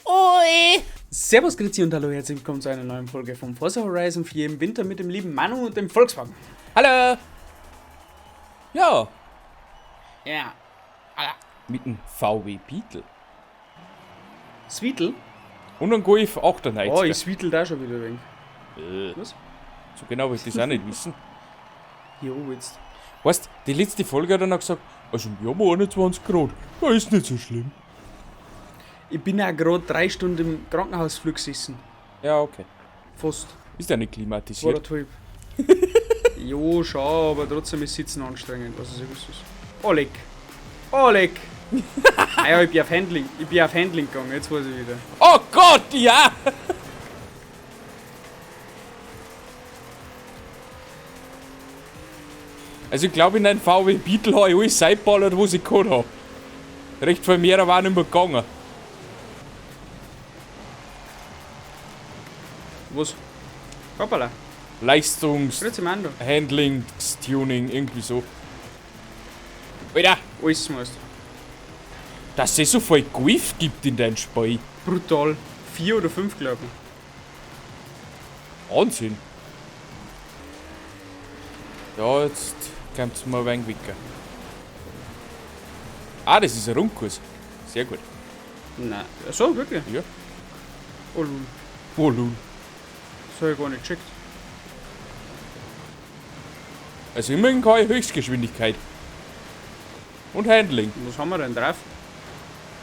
Oi! Servus, Grüezi und hallo, herzlich willkommen zu einer neuen Folge von Forza Horizon 4 im Winter mit dem lieben Manu und dem Volkswagen. Hallo! Ja, Ja. mit dem VW Beetle. Sweetel? Und ein Golf 98. Oh, ich sweetel da schon wieder wegen. Was? So genau will ich das auch nicht wissen. Jo, jetzt. Weißt, die letzte Folge hat er noch gesagt, also wir haben 21 Grad. Ja, ist nicht so schlimm. Ich bin ja gerade 3 Stunden im Krankenhausflug gesessen. Ja, okay. Fast. Ist ja nicht War klimatisiert. der Typ. Jo, schon, aber trotzdem ist Sitzen anstrengend, was es ist. Oleg! Oleg! Ja, ich bin auf Handling gegangen, jetzt weiß ich wieder. Oh Gott, ja! Also ich glaube, in einem VW Beetle habe ich alles eingeballert, was ich gehabt habe. Recht viel mehr war nicht mehr gegangen. Was? Hoppala. Leistungs-, Grüezi, Mando. Handlings, Tuning, irgendwie so. Alter, Alles musst. dass es so viel Golf gibt in deinem Spiel. Brutal. 4 oder 5, glaube ich. Wahnsinn. Ja, jetzt kommt's mal ein wenig weg. Ah, das ist ein Rundkurs. Sehr gut. Nein. So, wirklich? Ja. Oh, lul. Oh, lul. Das habe ich gar nicht gecheckt. Also immerhin kann ich Höchstgeschwindigkeit. Und Handling. Was haben wir denn drauf?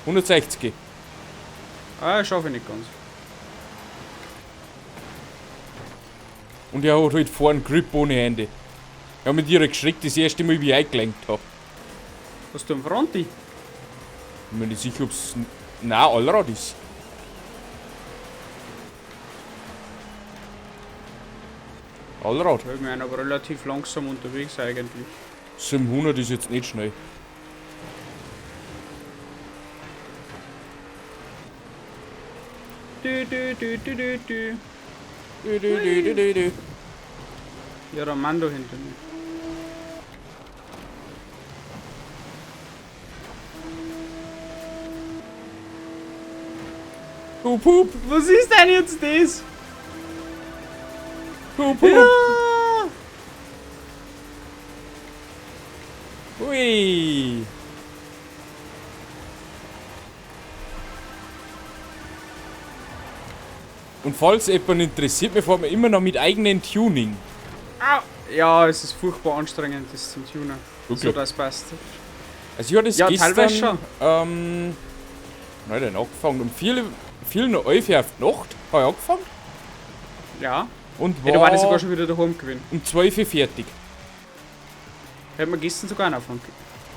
160. Ah, schaffe ich nicht ganz. Und er hat halt vorne Grip ohne Hände. Ich habe mit ihr geschreckt, das erste Mal, wie ich eingelenkt habe. Hast du einen Fronti? Ich bin nicht sicher, ob es nah Allrad ist. Allrad. Ich bin aber relativ langsam unterwegs eigentlich. 700 ist jetzt nicht schnell. Du. Du, du, du, du, du, du. Ja, der Mando hinter mir. Hup, hup, Was ist denn jetzt das? hup, hup. Ja! Hui. Und falls jemand interessiert, wir fahren immer noch mit eigenen Tuning. Au! Ja, es ist furchtbar anstrengend, das zum Tunen. Okay. So, das passt. Also ich habe das Ja, gestern, teilweise schon. nein, dann angefangen. Um 4 Uhr auf die Nacht habe ich angefangen. Ja. Und Hey, da war ich sogar schon wieder daheim gewesen. um 12 Uhr fertig. Hätten wir gestern sogar noch angefangen.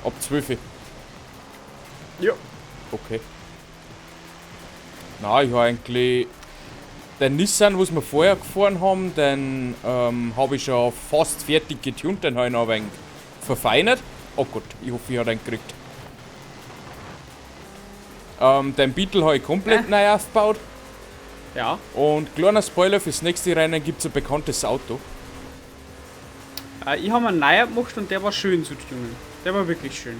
Ab 12 Uhr. Ja. Okay. Na, ich habe eigentlich den Nissan, was wir vorher gefahren haben, den habe ich schon fast fertig getunt, den habe ich noch ein wenig verfeinert. Oh Gott, ich hoffe, ich habe den gekriegt. Den Beetle habe ich komplett neu aufgebaut. Ja. Und kleiner Spoiler, fürs nächste Rennen gibt es ein bekanntes Auto. Ich habe einen neuer gemacht und der war schön zu tunen. Der war wirklich schön.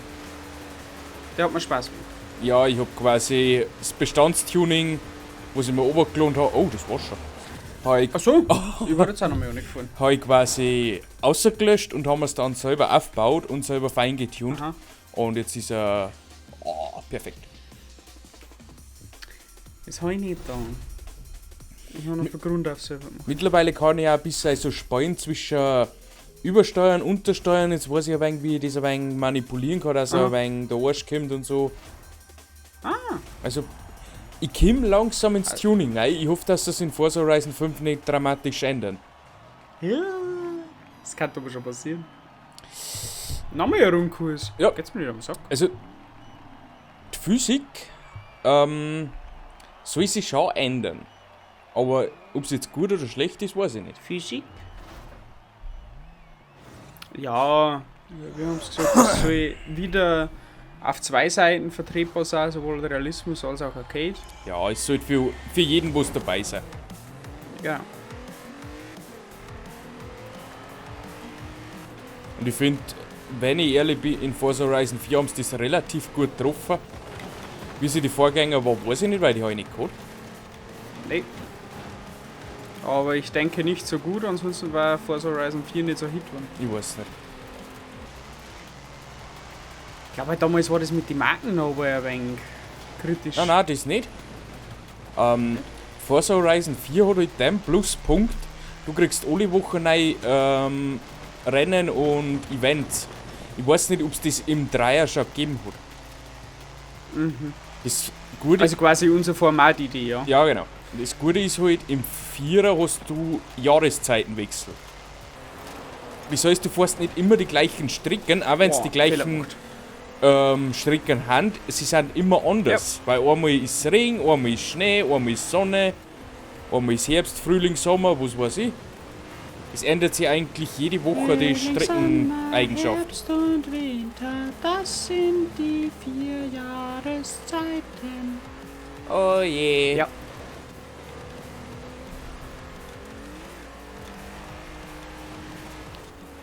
Der hat mir Spaß gemacht. Ja, ich habe quasi das Bestandstuning, was ich mir runtergeladen habe. Oh, das war schon. Habe ich, Achso, ich war jetzt auch noch mal nicht gefahren. hab ich quasi ausgelöscht und haben es dann selber aufgebaut und selber fein getunt. Aha. Und jetzt ist er perfekt. Das habe ich nicht getan. Ich habe noch von Grund auf selber gemacht. Mittlerweile kann ich auch ein bisschen so sparen zwischen Übersteuern, Untersteuern. Jetzt weiß ich ein wenig, wie ich das ein wenig manipulieren kann, dass er ein wenig der Arsch kommt und so. Ah. Also, ich komme langsam ins Tuning rein. Ich hoffe, dass das in Forza Horizon 5 nicht dramatisch ändern. Ja. Das kann aber schon passieren. Nochmal ein Rundkurs. Ja. Geht's mir nicht am Sack? Also, die Physik soll sich schon ändern. Aber ob es jetzt gut oder schlecht ist, weiß ich nicht. Physik? Ja, wir haben es gesagt, es soll wieder auf 2 Seiten vertretbar sein, sowohl Realismus als auch Arcade. Ja, es sollte für jeden was dabei sein. Genau. Und ich finde, wenn ich ehrlich bin, in Forza Horizon 4 haben sie das relativ gut getroffen. Wie sie die Vorgänger war, weiß ich nicht, weil die habe ich nicht gehabt. Nee. Aber ich denke nicht so gut, ansonsten war Forza Horizon 4 nicht so ein Hit geworden. Ich weiß nicht. Ich glaube, damals war das mit den Marken noch aber ein wenig kritisch. Nein, das nicht. Forza Horizon 4 hat halt den Pluspunkt, du kriegst alle Wochen neu Rennen und Events. Ich weiß nicht, ob es das im Dreier schon gegeben hat. Mhm. Das Gute, Also quasi unsere Formatidee, ja. ja, genau. Das Gute ist halt, im Vierer hast du Jahreszeitenwechsel. Das heißt, du fährst nicht immer die gleichen Strecken, auch wenn es Boah, die gleichen Fehlerpunkt. Strecken haben. Sie sind immer anders. Weil einmal ist Regen, einmal ist Schnee, einmal ist Sonne, einmal ist Herbst, Frühling, Sommer, was weiß ich. Es ändert sich eigentlich jede Woche die Streckeneigenschaft. Herbst und Winter, das sind die 4 Jahreszeiten. Oh je. Ja.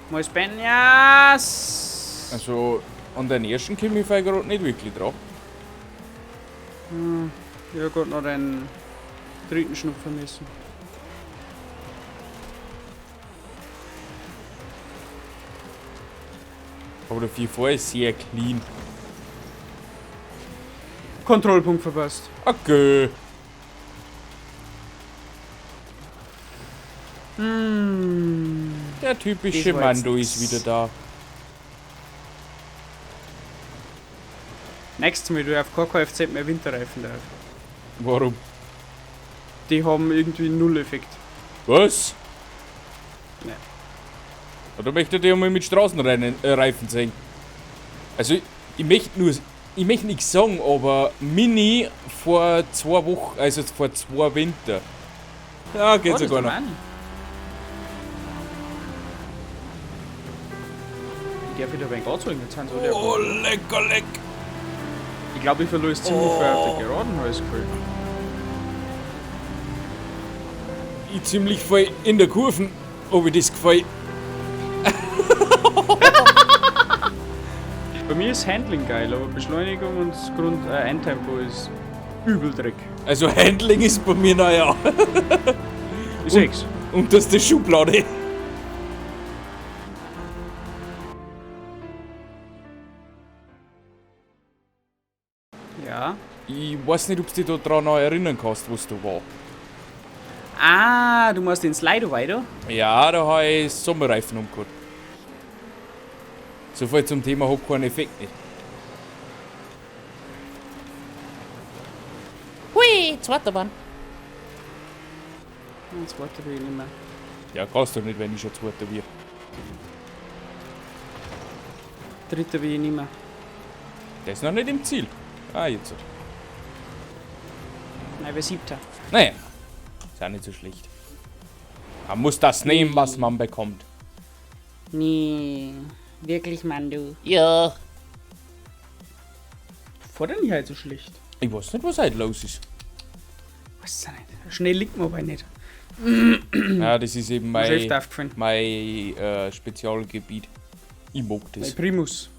Mois Benjas! Also an den ersten komme ich gerade nicht wirklich drauf. Ich habe gerade noch den dritten Schnupf vermissen. Aber der 4 ist sehr clean. Kontrollpunkt verpasst. Okay. Der typische Das war jetzt Mando ist wieder da. Nächstes Mal, du auf kein Kfz mehr Winterreifen darf. Warum? Die haben irgendwie null Effekt. Was? Ja. Da möchte ich ja mal mit Straßenreifen sehen. Also, ich möchte nichts sagen, aber Mini vor 2 Wochen, also vor 2 Winter. Ja, geht sogar noch. Ich darf wieder ein wenig anzeigen, jetzt sind so der. Oh, lecker, leck. Ich glaube, ich verlor es ziemlich viel auf der Geraden, habe ich das Gefühl. Ich ziemlich voll in der Kurven, ob ich das gefällt. Bei mir ist Handling geil, aber Beschleunigung und Endtempo ist übel Dreck. Also Handling ist bei mir naja. Ich seh's. Und das ist die Schublade. Ja. Ich weiß nicht, ob du dich da dran noch erinnern kannst, was da war. Ah, du machst den Slider weiter? Ja, da habe ich Sommerreifen umgehauen. So viel zum Thema, hab keinen Effekt nicht. Hui, zweiter Mann. Jetzt warte ich nicht mehr. Ja, kannst du nicht, wenn ich schon zweiter bin. Dritter will ich nicht mehr. Der ist noch nicht im Ziel. Ah, jetzt. Nein, wer siebter. Naja, ist auch nicht so schlecht. Man muss das nehmen, was man bekommt. Nee, wirklich, Mann, du. Ja, Vor denn nicht halt so schlecht. Ich weiß nicht, was heute los ist. Was ist nicht? Schnell liegt man aber nicht. Ja, das ist eben Mein Chef mein, aufgefallen. mein Spezialgebiet. Ich mag Mein das. Primus.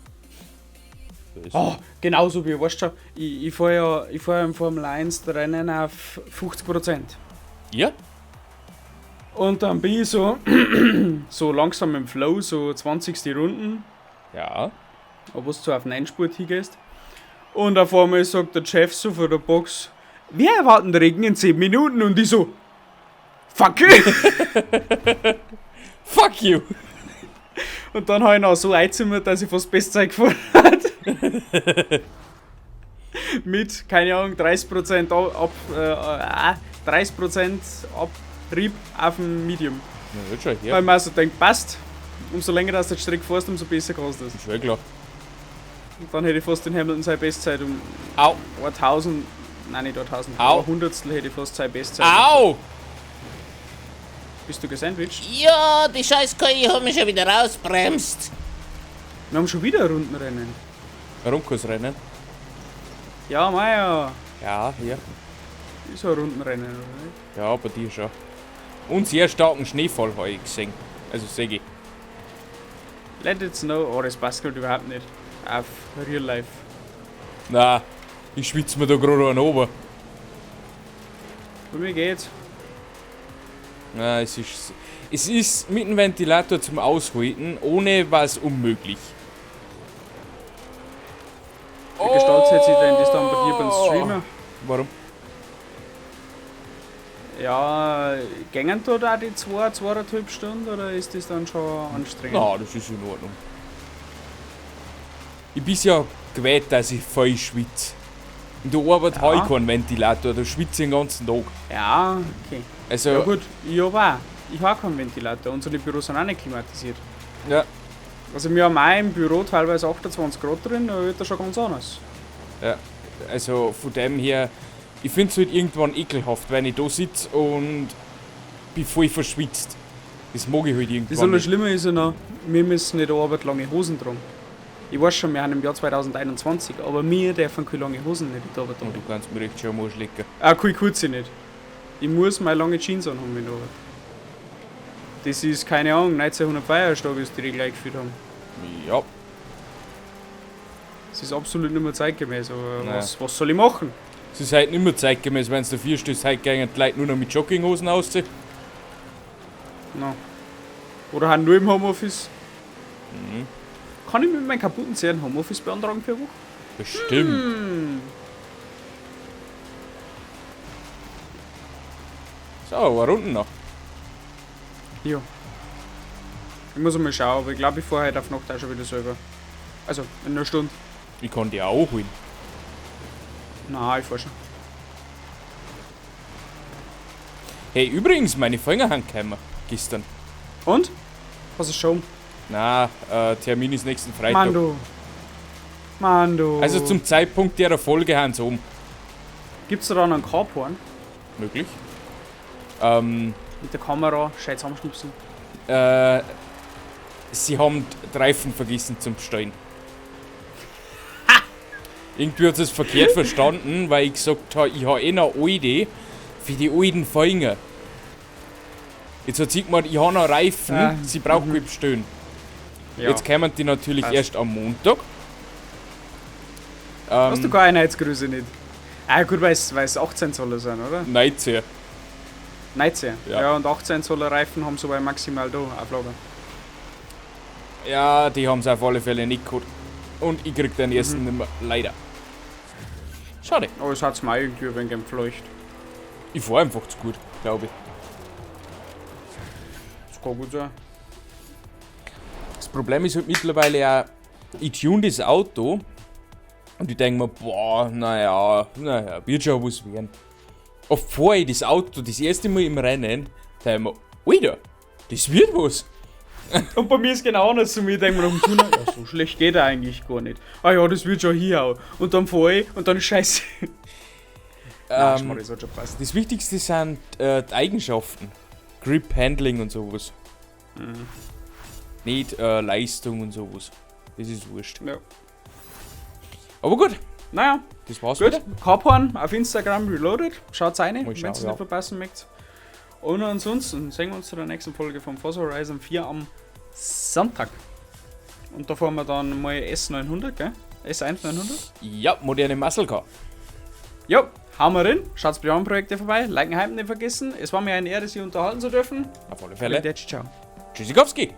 Das- Oh, genauso wie, weißt du, ich fahr ja im Formel 1 Rennen auf 50%. Ja? Und dann bin ich so, so langsam im Flow, so 20. Runden, Ja. wo du auf den Endspurt hingehst. Und auf einmal sagt der Chef so von der Box, wir erwarten Regen in 10 Minuten. Und ich so, fuck you! Fuck you! Und dann habe ich noch so eingezimmert, dass ich fast Bestzeit gefahren hat. Mit, keine Ahnung, 30% 30% Abrieb auf dem Medium. Na, wird schon Weil her. man also denkt, passt, umso länger dass du die Strecke fährst, umso besser kannst du das. Ist schon klar. Und dann hätte ich fast den Hamilton seine Bestzeit um Au! 1000, nein nicht 1000, Au. aber Hundertstel hätte ich fast seine Bestzeit. Au! Bist du gesandwiched? ja, die scheiß KI hat mich schon wieder rausbremst. Wir haben schon wieder ein Rundenrennen. Rundkursrennen. Ja, Meier, Ja, hier. ist ein Rundenrennen, oder nicht? Ja, bei dir schon. Und sehr starken Schneefall habe ich gesehen. Also sehe ich. Let it snow, oh das passt halt überhaupt nicht. Auf Real Life. Na, Ich schwitze mir da gerade an oben. Bei mir geht's. Ja, es ist mit dem Ventilator zum Aushalten, ohne was unmöglich. Wie gestaltet sich denn das dann bei dir beim Streamen? Warum? Ja, gängen da die 2,5 Stunden oder ist das dann schon anstrengend? Na, das ist in Ordnung. Ich bin ja gewöhnt, dass ich voll schwitze. In der Arbeit habe ich keinen Ventilator, da schwitze ich den ganzen Tag. Ja, okay. Also, Ja gut, ich hab auch. Ich habe keinen Ventilator. Unsere Büros sind auch nicht klimatisiert. ja, Also wir haben auch im Büro teilweise 28 Grad drin, da wird das schon ganz anders. also von dem her, ich finde es halt irgendwann ekelhaft, wenn ich da sitze und bin voll verschwitzt. Das mag ich halt Das irgendwann nicht. Allerschlimme ist ja noch, wir müssen in der Arbeit lange Hosen tragen. Ich weiß schon, wir haben im Jahr 2021, aber wir dürfen keine lange Hosen nicht in der Arbeit Und tragen. du kannst mir recht schon mal schlecken. Keine kurze nicht. Ich muss meine lange Jeans anhaben in der Arbeit. Das ist, keine Ahnung, 1900 bis die Regel eingeführt haben. Ja, Das ist absolut nicht mehr zeitgemäß, aber Naja. was soll ich machen? es ist halt nicht mehr zeitgemäß, wenn es dafür stehst, heute gehen die Leute nur noch mit Jogginghosen ausziehen. No. Oder haben nur im Homeoffice? Mhm. Kann ich mit meinem kaputten Zeh ein Homeoffice beantragen für eine Woche? Bestimmt. So, eine Runde noch. Ja. Ich muss mal schauen, aber ich glaube, ich fahre heute auf Nacht auch schon wieder selber. Also, in einer Stunde. Ich kann die auch holen. Nein, ich fahre schon. Hey, übrigens, meine Finger haben gekommen gestern. Und? Hast du schon? Na, Termin ist nächsten Freitag. Mann, du. Mann, du. Also zum Zeitpunkt der Folge haben sie oben. Gibt's da dann einen Carporn? Möglich. Mit der Kamera, schön zusammenschnipsen. Sie haben die Reifen vergessen zum Bestellen. Irgendwie hat sie es verkehrt verstanden, weil ich gesagt habe, ich habe eh noch alte für die alten Finger. Jetzt hat sie gemeint, ich habe noch Reifen, sie braucht kein bestellen. Ja. Jetzt kommen die natürlich Passt. erst am Montag. Hast du keine Einheitsgröße nicht? Ah gut, weil es 18 Zoller sind, oder? 19. 19. Ja. Ja, und 18 Zoller Reifen haben sie aber maximal da Auflage. Ja, die haben es auf alle Fälle nicht gehabt. Und ich krieg den ersten nicht mehr, leider. Schade. Aber es hat's mir irgendwie ein wenig entfleucht. Ich fahr einfach zu gut, glaube ich. Das kann gut sein. Das Problem ist halt mittlerweile auch, ich tune das Auto und ich denke mir, boah, naja, wird schon was werden. Oft fahre ich das Auto das erste Mal im Rennen, da ich mir, Alter, das wird was. Und bei mir ist genau anders zu mir. Denke mir nach dem Tuner, ja, so schlecht geht er eigentlich gar nicht. Ah ja, das wird schon hinhauen. Und dann fahre ich und dann ist scheiße. Nein, das hat schon passt. Das Wichtigste sind die Eigenschaften. Grip, Handling und sowas. Nicht Leistung und sowas. Das ist wurscht. Ja. Aber gut, Naja, das war's gut. wieder. Carporn auf Instagram reloaded. Schaut's rein, Mal wenn schauen, ihr es ja. nicht verpassen möchtet. Und ansonsten sehen wir uns zu der nächsten Folge von Forza Horizon 4 am Sonntag. Und da fahren wir dann mal S900, gell? S1900. Ja, moderne Muscle Car. Ja, hauen wir rein. Schaut bei den anderen Projekten vorbei. Liken, hypen nicht vergessen. Es war mir eine Ehre, Sie unterhalten zu dürfen. Auf alle Und Fälle. jetzt ciao. Tschüssikowski.